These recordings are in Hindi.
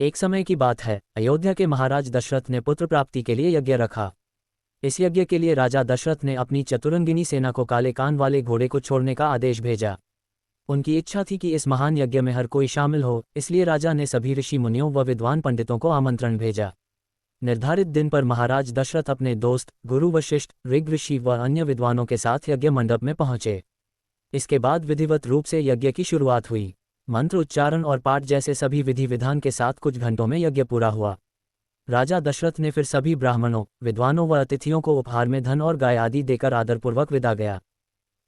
एक समय की बात है, अयोध्या के महाराज दशरथ ने पुत्र प्राप्ति के लिए यज्ञ रखा। इस यज्ञ के लिए राजा दशरथ ने अपनी चतुरंगिनी सेना को काले कान वाले घोड़े को छोड़ने का आदेश भेजा। उनकी इच्छा थी कि इस महान यज्ञ में हर कोई शामिल हो, इसलिए राजा ने सभी ऋषि मुनियों व विद्वान पंडितों को आमंत्रण भेजा। निर्धारित दिन पर महाराज दशरथ अपने दोस्त गुरु वशिष्ठ, ऋग ऋषि व अन्य विद्वानों के साथ यज्ञ मंडप में पहुंचे। इसके बाद विधिवत रूप से यज्ञ की शुरुआत हुई। मंत्र उच्चारण और पाठ जैसे सभी विधि विधान के साथ कुछ घंटों में यज्ञ पूरा हुआ। राजा दशरथ ने फिर सभी ब्राह्मणों, विद्वानों व अतिथियों को उपहार में धन और गाय आदि देकर आदरपूर्वक विदा गया।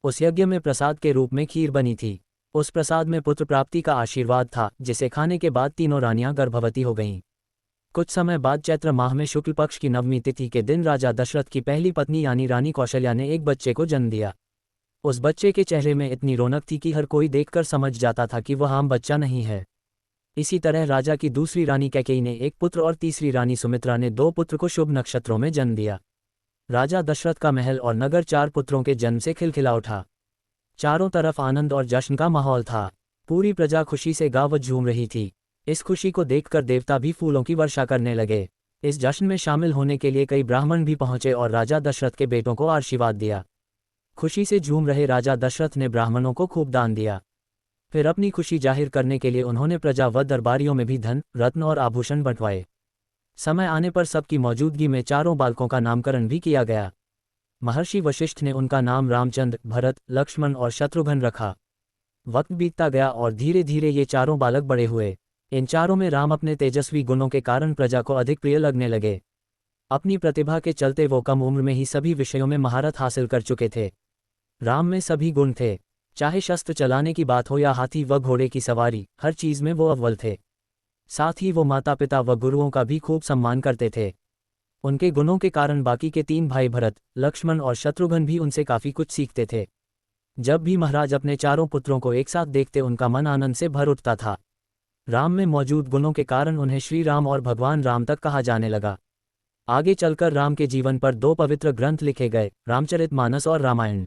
उस यज्ञ में प्रसाद के रूप में खीर बनी थी। उस प्रसाद में पुत्र प्राप्ति का आशीर्वाद था, जिसे खाने के बाद तीनों रानियां गर्भवती हो गईं। कुछ समय बाद चैत्र माह में शुक्ल पक्ष की नवमी तिथि के दिन राजा दशरथ की पहली पत्नी यानी रानी कौशल्या ने एक बच्चे को जन्म दिया। उस बच्चे के चेहरे में इतनी रौनक थी कि हर कोई देखकर समझ जाता था कि वह आम बच्चा नहीं है। इसी तरह राजा की दूसरी रानी कैकेयी ने एक पुत्र और तीसरी रानी सुमित्रा ने दो पुत्र को शुभ नक्षत्रों में जन्म दिया। राजा दशरथ का महल और नगर 4 पुत्रों के जन्म से खिलखिला उठा। चारों तरफ आनंद और जश्न का माहौल था। पूरी प्रजा खुशी से गावत झूम रही थी। इस खुशी को देखकर देवता भी फूलों की वर्षा करने लगे। इस जश्न में शामिल होने के लिए कई ब्राह्मण भी पहुंचे और राजा दशरथ के बेटों को आशीर्वाद दिया। खुशी से झूम रहे राजा दशरथ ने ब्राह्मणों को खूब दान दिया। फिर अपनी खुशी जाहिर करने के लिए उन्होंने प्रजा व दरबारियों में भी धन, रत्न और आभूषण बंटवाए। समय आने पर सबकी मौजूदगी में चारों बालकों का नामकरण भी किया गया। महर्षि वशिष्ठ ने उनका नाम रामचंद्र, भरत, लक्ष्मण और शत्रुघ्न रखा। वक्त बीतता गया और धीरे धीरे ये चारों बालक बड़े हुए। इन चारों में राम अपने तेजस्वी गुणों के कारण प्रजा को अधिक प्रिय लगने लगे। अपनी प्रतिभा के चलते वो कम उम्र में ही सभी विषयों में महारत हासिल कर चुके थे। राम में सभी गुण थे, चाहे शस्त्र चलाने की बात हो या हाथी व घोड़े की सवारी, हर चीज में वो अव्वल थे। साथ ही वो माता पिता व गुरुओं का भी खूब सम्मान करते थे। उनके गुणों के कारण बाकी के 3 भाई भरत, लक्ष्मण और शत्रुघ्न भी उनसे काफी कुछ सीखते थे। जब भी महाराज अपने चारों पुत्रों को एक साथ देखते उनका मन आनंद से भर उठता था। राम में मौजूद गुणों के कारण उन्हें श्री राम और भगवान राम तक कहा जाने लगा। आगे चलकर राम के जीवन पर 2 पवित्र ग्रंथ लिखे गए, रामचरितमानस और रामायण।